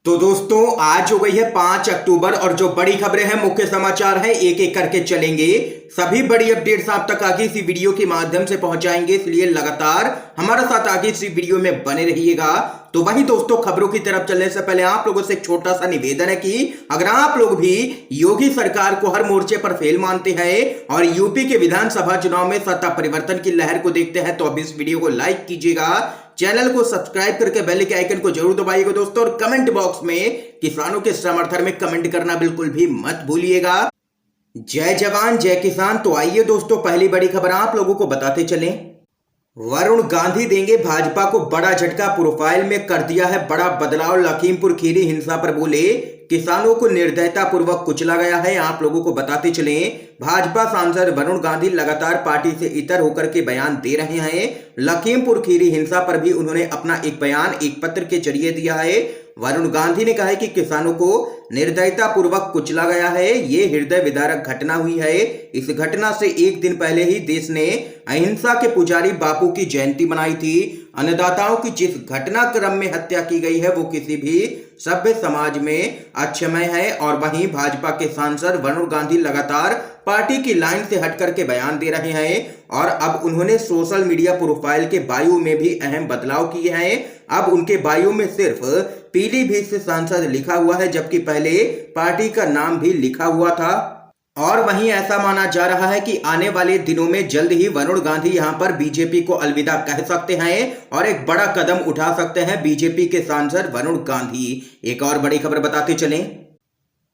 तो दोस्तों आज हो गई है 5 अक्टूबर और जो बड़ी खबरें हैं, मुख्य समाचार हैं, एक एक करके चलेंगे। सभी बड़ी अपडेट्स आप तक आगे इसी वीडियो के माध्यम से पहुंचाएंगे, इसलिए लगातार हमारे साथ आगे इसी वीडियो में बने रहिएगा। तो वही दोस्तों, खबरों की तरफ चलने से पहले आप लोगों से एक छोटा सा निवेदन है कि अगर आप लोग भी योगी सरकार को हर मोर्चे पर फेल मानते हैं और यूपी के विधानसभा चुनाव में सत्ता परिवर्तन की लहर को देखते हैं तो अब इस वीडियो को लाइक कीजिएगा, चैनल को सब्सक्राइब करके बेल के आइकन को जरूर दबाइएगा दोस्तों, और कमेंट बॉक्स में किसानों के समर्थन में कमेंट करना बिल्कुल भी मत भूलिएगा। जय जवान जय किसान। तो आइए दोस्तों, पहली बड़ी खबर आप लोगों को बताते चलें। वरुण गांधी देंगे भाजपा को बड़ा झटका, प्रोफाइल में कर दिया है बड़ा बदलाव। लखीमपुर खीरी हिंसा पर बोले किसानों को निर्दयता पूर्वक कुचला गया है। आप लोगों को बताते चलें, भाजपा सांसद वरुण गांधी लगातार पार्टी से इतर होकर के बयान दे रहे हैं। लखीमपुर खीरी हिंसा पर भी उन्होंने अपना एक बयान एक पत्र के जरिए दिया है। वरुण गांधी ने कहा है कि किसानों को निर्दयता पूर्वक कुचला गया है, ये हृदय विदारक घटना हुई है। इस घटना से एक दिन पहले ही देश ने अहिंसा के पुजारी बापू की जयंती मनाई थी। अन्नदाताओं की जिस घटनाक्रम में हत्या की गई है वो किसी भी सभ्य समाज में अक्षम्य है। और वहीं भाजपा के सांसद वरुण गांधी लगातार पार्टी की लाइन से हट करके बयान दे रहे हैं और अब उन्होंने सोशल मीडिया प्रोफाइल के बायो में भी अहम बदलाव किए हैं। अब उनके बायो में सिर्फ पीलीभीत से सांसद लिखा हुआ है, जबकि पहले पार्टी का नाम भी लिखा हुआ था। और वहीं ऐसा माना जा रहा है कि आने वाले दिनों में जल्द ही वरुण गांधी यहां पर बीजेपी को अलविदा कह सकते हैं और एक बड़ा कदम उठा सकते हैं बीजेपी के सांसद वरुण गांधी। एक और बड़ी खबर बताते चलें।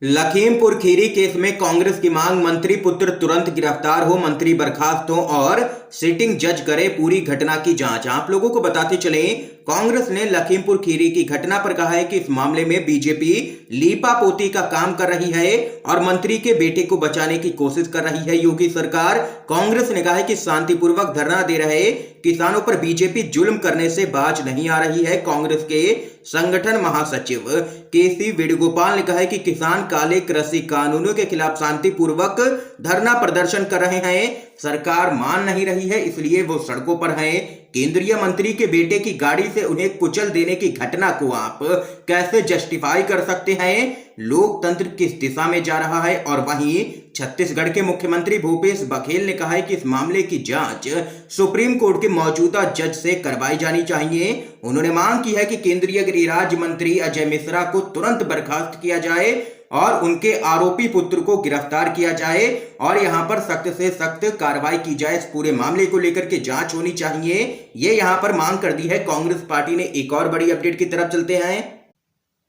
लखीमपुर खीरी केस में कांग्रेस की मांग, मंत्री पुत्र तुरंत गिरफ्तार हो, मंत्री बर्खास्त हो और सिटिंग जज करे पूरी घटना की जांच। आप लोगों को बताते चलें, कांग्रेस ने लखीमपुर खीरी की घटना पर कहा है कि इस मामले में बीजेपी लीपापोती का काम कर रही है और मंत्री के बेटे को बचाने की कोशिश कर रही है योगी सरकार। कांग्रेस ने कहा है कि शांतिपूर्वक धरना दे रहे किसानों पर बीजेपी जुल्म करने से बाज नहीं आ रही है। कांग्रेस के संगठन महासचिव केसी वेणुगोपाल ने कहा है कि किसान काले कृषि कानूनों के खिलाफ शांतिपूर्वक धरना प्रदर्शन कर रहे हैं, सरकार मान नहीं रही है इसलिए वो सड़कों पर हैं। केंद्रीय मंत्री के बेटे की गाड़ी से उन्हें कुचल देने की घटना को आप कैसे जस्टिफाई कर सकते हैं? लोकतंत्र किस दिशा में जा रहा है? और वहीं छत्तीसगढ़ के मुख्यमंत्री भूपेश बघेल ने कहा है कि इस मामले की जांच सुप्रीम कोर्ट के मौजूदा जज से करवाई जानी चाहिए। उन्होंने मांग की है कि केंद्रीय गृह राज्य मंत्री अजय मिश्रा को तुरंत बर्खास्त किया जाए और उनके आरोपी पुत्र को गिरफ्तार किया जाए और यहां पर सख्त से सख्त कार्रवाई की जाए। इस पूरे मामले को लेकर के जांच होनी चाहिए, ये यहां पर मांग कर दी है कांग्रेस पार्टी ने। एक और बड़ी अपडेट की तरफ चलते हैं।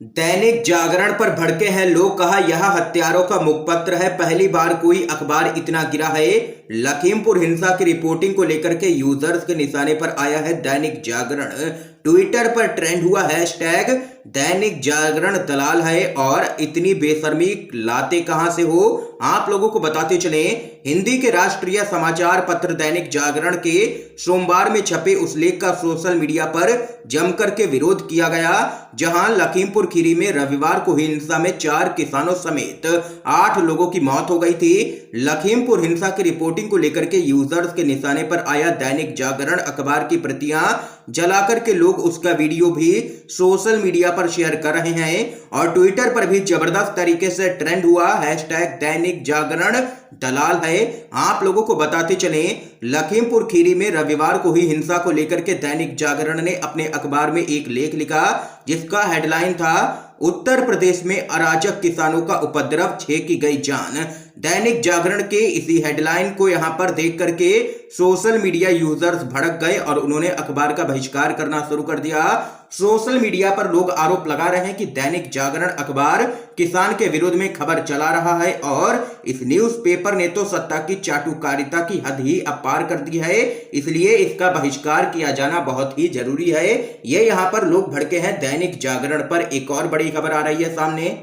दैनिक जागरण पर भड़के हैं लोग, कहा यह हत्यारों का मुखपत्र है, पहली बार कोई अखबार इतना गिरा है। लखीमपुर हिंसा की रिपोर्टिंग को लेकर के यूजर्स के निशाने पर आया है दैनिक जागरण। ट्विटर पर ट्रेंड हुआ हैशटैग दैनिक जागरण दलाल है और इतनी बेशर्मी लाते कहां से हो। आप लोगों को बताते चलें, हिंदी के राष्ट्रीय समाचार पत्र दैनिक जागरण के सोमवार में छपे उस लेख का सोशल मीडिया पर जमकर के विरोध किया गया, जहां लखीमपुर खीरी में रविवार को हिंसा में 4 किसानों समेत 8 लोगों की मौत हो गई थी। लखीमपुर हिंसा की रिपोर्टिंग को लेकर के यूजर्स के निशाने पर आया दैनिक जागरण अखबार की प्रतियां जलाकर के लोग उसका वीडियो भी सोशल मीडिया पर शेयर कर रहे हैं और ट्विटर पर भी जबरदस्त तरीके से ट्रेंड हुआ हैशटैग दैनिक जागरण दलाल है। आप लोगों को बताते चलें, लखीमपुर खीरी में रविवार को ही हिंसा को लेकर के दैनिक जागरण ने अपने अखबार में एक लेख लिखा जिसका हेडलाइन था, उत्तर प्रदेश में अराजक किसानों का उपद्रव, 6 की गई जान। दैनिक जागरण के इसी हेडलाइन को यहां पर देख करके सोशल मीडिया यूजर्स भड़क गए और उन्होंने अखबार का बहिष्कार करना शुरू कर दिया। सोशल मीडिया पर लोग आरोप लगा रहे हैं कि दैनिक जागरण अखबार किसान के विरोध में खबर चला रहा है और इस न्यूज़पेपर ने तो सत्ता की चाटुकारिता की हद ही अपार कर दी है, इसलिए इसका बहिष्कार किया जाना बहुत ही जरूरी है। ये यहां पर लोग भड़के हैं दैनिक जागरण पर। एक और बड़ी खबर आ रही है सामने।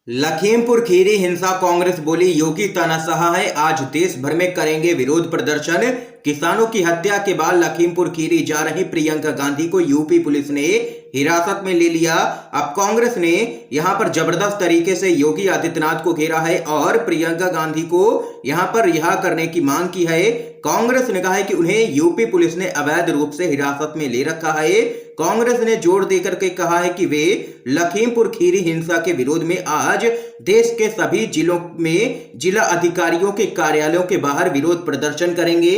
लखीमपुर खीरी हिंसा, कांग्रेस बोली योगी तानाशाह है, आज देश भर में करेंगे विरोध प्रदर्शन। किसानों की हत्या के बाद लखीमपुर खीरी जा रही प्रियंका गांधी को यूपी पुलिस ने हिरासत में ले लिया। अब कांग्रेस ने यहां पर जबरदस्त तरीके से योगी आदित्यनाथ को घेरा है और प्रियंका गांधी को यहां पर रिहा करने की मांग की है। कांग्रेस ने कहा है कि उन्हें यूपी पुलिस ने अवैध रूप से हिरासत में ले रखा है। कांग्रेस ने जोर देकर के कहा है कि वे लखीमपुर खीरी हिंसा के विरोध में आज देश के सभी जिलों में जिला अधिकारियों के कार्यालयों के बाहर विरोध प्रदर्शन करेंगे।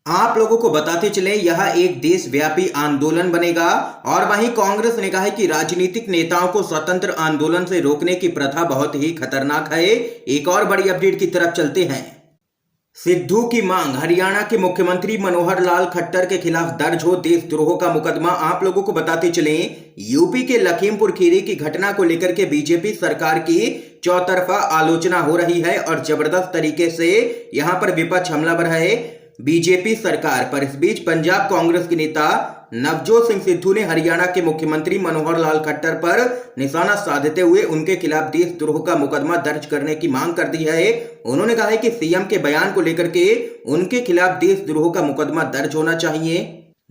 आप लोगों को बताते चले यह एक देशव्यापी आंदोलन बनेगा। और वहीं कांग्रेस ने कहा है कि राजनीतिक नेताओं को स्वतंत्र आंदोलन से रोकने की प्रथा बहुत ही खतरनाक है। एक और बड़ी अपडेट की तरफ चलते हैं। सिद्धू की मांग, हरियाणा के मुख्यमंत्री मनोहर लाल खट्टर के खिलाफ दर्ज हो देशद्रोह का मुकदमा। आप लोगों को बताते चलें यूपी के लखीमपुर खीरी की घटना को लेकर के बीजेपी सरकार की चौतरफा आलोचना हो रही है और जबरदस्त तरीके से यहां पर विपक्ष हमलावर है बीजेपी सरकार पर। इस बीच पंजाब कांग्रेस के नेता नवजोत सिंह सिद्धू ने हरियाणा के मुख्यमंत्री मनोहर लाल खट्टर पर निशाना साधते हुए उनके खिलाफ देशद्रोह का मुकदमा दर्ज करने की मांग कर दी है। उन्होंने कहा है कि सीएम के बयान को लेकर के उनके खिलाफ देशद्रोह का मुकदमा दर्ज होना चाहिए।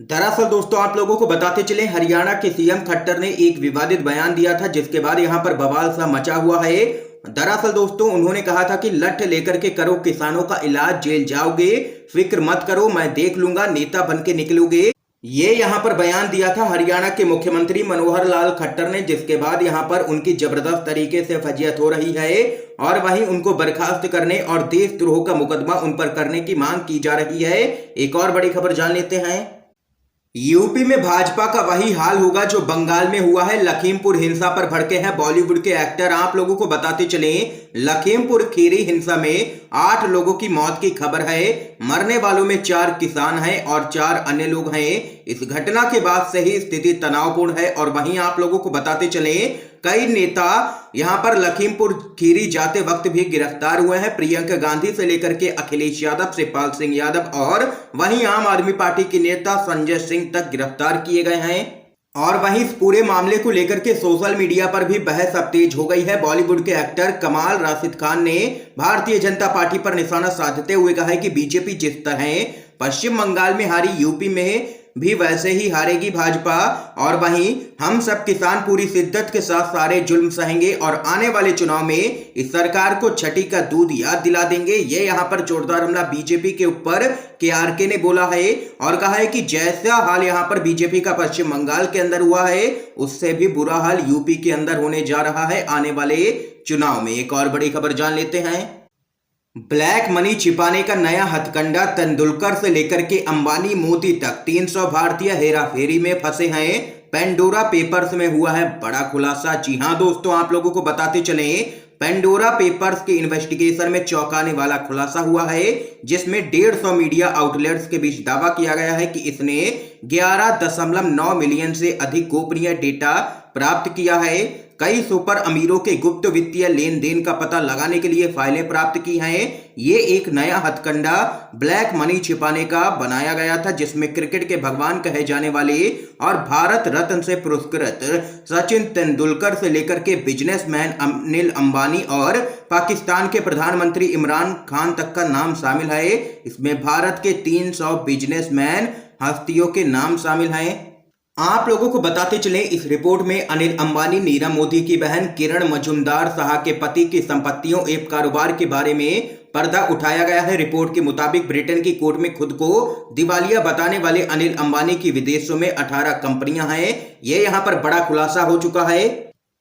दरअसल दोस्तों आप लोगों को बताते चले हरियाणा के सीएम खट्टर ने एक विवादित बयान दिया था जिसके बाद यहां पर बवाल सा मचा हुआ है। दरअसल दोस्तों उन्होंने कहा था कि लठ लेकर के करो किसानों का इलाज, जेल जाओगे, फिक्र मत करो, मैं देख लूंगा, नेता बन के निकलोगे। ये यहां पर बयान दिया था हरियाणा के मुख्यमंत्री मनोहर लाल खट्टर ने, जिसके बाद यहां पर उनकी जबरदस्त तरीके से फजीहत हो रही है और वहीं उनको बर्खास्त करने और देशद्रोह का मुकदमा उन पर करने की मांग की जा रही है। एक और बड़ी खबर जान लेते हैं। यूपी में भाजपा का वही हाल होगा जो बंगाल में हुआ है। लखीमपुर हिंसा पर भड़के हैं बॉलीवुड के एक्टर। आप लोगों को बताते चलें लखीमपुर खीरी हिंसा में 8 लोगों की मौत की खबर है। मरने वालों में 4 किसान हैं और 4 अन्य लोग हैं। इस घटना के बाद से ही स्थिति तनावपूर्ण है। और वहीं आप लोगों को बताते चलें कई नेता यहां पर लखीमपुर खीरी जाते वक्त भी गिरफ्तार हुए हैं। प्रियंका गांधी से लेकर के अखिलेश यादव, शिवपाल सिंह यादव और वहीं आम आदमी पार्टी के नेता संजय सिंह तक गिरफ्तार किए गए हैं। और वहीं इस पूरे मामले को लेकर के सोशल मीडिया पर भी बहस अब तेज हो गई है। बॉलीवुड के एक्टर कमाल राशिद खान ने भारतीय जनता पार्टी पर निशाना साधते हुए कहा है कि बीजेपी जिस तरह पश्चिम बंगाल में हारी, यूपी में भी वैसे ही हारेगी भाजपा। और वहीं हम सब किसान पूरी शिद्दत के साथ सारे जुल्म सहेंगे और आने वाले चुनाव में इस सरकार को छठी का दूध याद दिला देंगे। ये यहां पर जोरदार हमला बीजेपी के ऊपर केआरके ने बोला है और कहा है कि जैसा हाल यहां पर बीजेपी का पश्चिम बंगाल के अंदर हुआ है उससे भी बुरा हाल यूपी के अंदर होने जा रहा है आने वाले चुनाव में। एक और बड़ी खबर जान लेते हैं। ब्लैक मनी छिपाने का नया हथकंडा, तेंदुलकर से लेकर के अंबानी मोदी तक 300 भारतीय हेराफेरी में फंसे हैं। पेंडोरा पेपर्स में हुआ है बड़ा खुलासा। जी हां दोस्तों आप लोगों को बताते चलें पेंडोरा पेपर्स के इन्वेस्टिगेशन में चौंकाने वाला खुलासा हुआ है जिसमें 150 मीडिया आउटलेट्स के बीच दावा किया गया है कि इसने 11.9 मिलियन से अधिक गोपनीय डेटा प्राप्त किया है। कई सुपर अमीरों के गुप्त वित्तीय लेन देन का पता लगाने के लिए फाइलें प्राप्त की हैं। ये एक नया हथकंडा ब्लैक मनी छिपाने का बनाया गया था जिसमें क्रिकेट के भगवान कहे जाने वाले और भारत रत्न से पुरस्कृत सचिन तेंदुलकर से लेकर के बिजनेसमैन अनिल अंबानी और पाकिस्तान के प्रधानमंत्री इमरान खान तक का नाम शामिल है। इसमें भारत के 300 बिजनेसमैन हस्तियों के नाम शामिल हैं। आप लोगों को बताते चलें इस रिपोर्ट में अनिल अंबानी, नीरव मोदी की बहन किरण मजूमदार शाह के पति की संपत्तियों एवं कारोबार के बारे में पर्दा उठाया गया है। रिपोर्ट के मुताबिक ब्रिटेन की कोर्ट में खुद को दिवालिया बताने वाले अनिल अंबानी की विदेशों में 18 कंपनियां हैं। ये यहां पर बड़ा खुलासा हो चुका है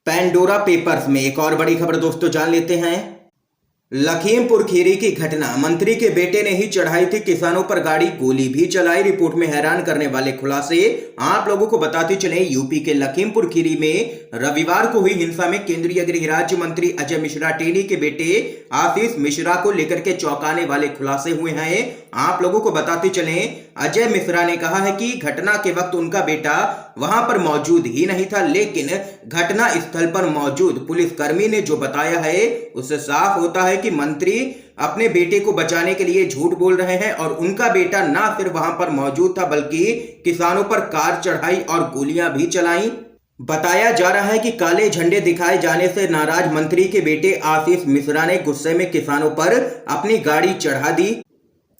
पेंडोरा पेपर्स में। एक और बड़ी खबर दोस्तों जान लेते हैं। लखीमपुर खीरी की घटना, मंत्री के बेटे ने ही चढ़ाई थी किसानों पर गाड़ी, गोली भी चलाई। रिपोर्ट में हैरान करने वाले खुलासे आप लोगों को बताते चले यूपी के लखीमपुर खीरी में रविवार को हुई हिंसा में केंद्रीय गृह राज्य मंत्री अजय मिश्रा टेनी के बेटे आशीष मिश्रा को लेकर के चौंकाने वाले खुलासे हुए हैं। आप लोगों को बताते चले अजय मिश्रा ने कहा है कि घटना के वक्त उनका बेटा वहां पर मौजूद ही नहीं था, लेकिन घटना स्थल पर मौजूद पुलिसकर्मी ने जो बताया है उससे साफ होता है कि मंत्री अपने बेटे को बचाने के लिए झूठ बोल रहे हैं और उनका बेटा ना सिर्फ वहां पर मौजूद था बल्कि किसानों पर कार चढ़ाई और गोलियां भी चलाई। बताया जा रहा है कि काले झंडे दिखाए जाने से नाराज मंत्री के बेटे आशीष मिश्रा ने गुस्से में किसानों पर अपनी गाड़ी चढ़ा दी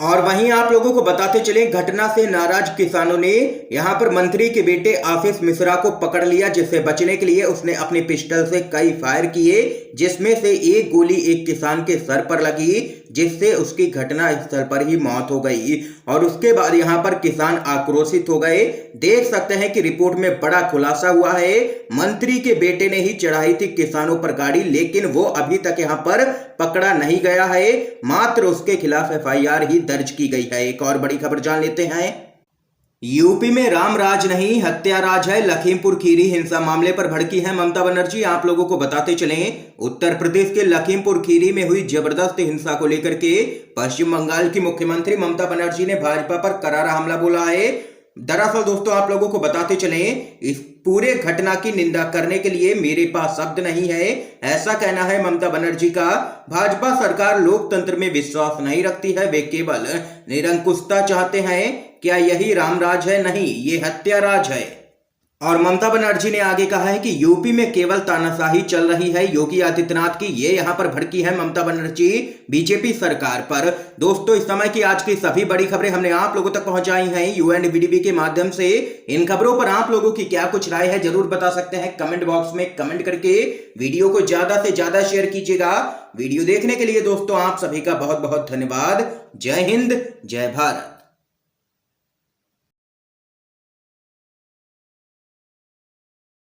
और वहीं आप लोगों को बताते चले, घटना से नाराज किसानों ने यहां पर मंत्री के बेटे आशीष मिश्रा को पकड़ लिया, जिससे बचने के लिए उसने अपनी पिस्टल से कई फायर किए, जिसमें से एक गोली एक किसान के सर पर लगी, जिससे उसकी घटना स्थल पर ही मौत हो गई। और उसके बाद यहां पर किसान आक्रोशित हो गए। देख सकते हैं कि रिपोर्ट में बड़ा खुलासा हुआ है। मंत्री के बेटे ने ही चढ़ाई थी किसानों पर गाड़ी, लेकिन वो अभी तक यहां पर पकड़ा नहीं गया है, मात्र उसके खिलाफ एफआईआर ही दर्ज की गई है। एक और बड़ी खबर जान लेते हैं। यूपी में राम राज नहीं हत्या राज है। लखीमपुर खीरी हिंसा मामले पर भड़की है ममता बनर्जी। आप लोगों को बताते चलें, उत्तर प्रदेश के लखीमपुर खीरी में हुई जबरदस्त हिंसा को लेकर के पश्चिम बंगाल की मुख्यमंत्री ममता बनर्जी ने भाजपा पर करारा हमला बोला है। दरअसल दोस्तों, आप लोगों को बताते चलें, इस पूरे घटना की निंदा करने के लिए मेरे पास शब्द नहीं है, ऐसा कहना है ममता बनर्जी का। भाजपा सरकार लोकतंत्र में विश्वास नहीं रखती है, वे केवल निरंकुशता चाहते हैं। क्या यही रामराज है? नहीं, ये हत्या राज है। और ममता बनर्जी ने आगे कहा है कि यूपी में केवल तानाशाही चल रही है योगी आदित्यनाथ की। ये यहां पर भड़की है ममता बनर्जी बीजेपी सरकार पर। दोस्तों, इस समय की आज की सभी बड़ी खबरें हमने आप लोगों तक पहुंचाई हैं यूएनवीडीबी के माध्यम से। इन खबरों पर आप लोगों की क्या कुछ राय है, जरूर बता सकते हैं कमेंट बॉक्स में कमेंट करके। वीडियो को ज्यादा से ज्यादा शेयर कीजिएगा। वीडियो देखने के लिए दोस्तों आप सभी का बहुत बहुत धन्यवाद। जय हिंद, जय भारत।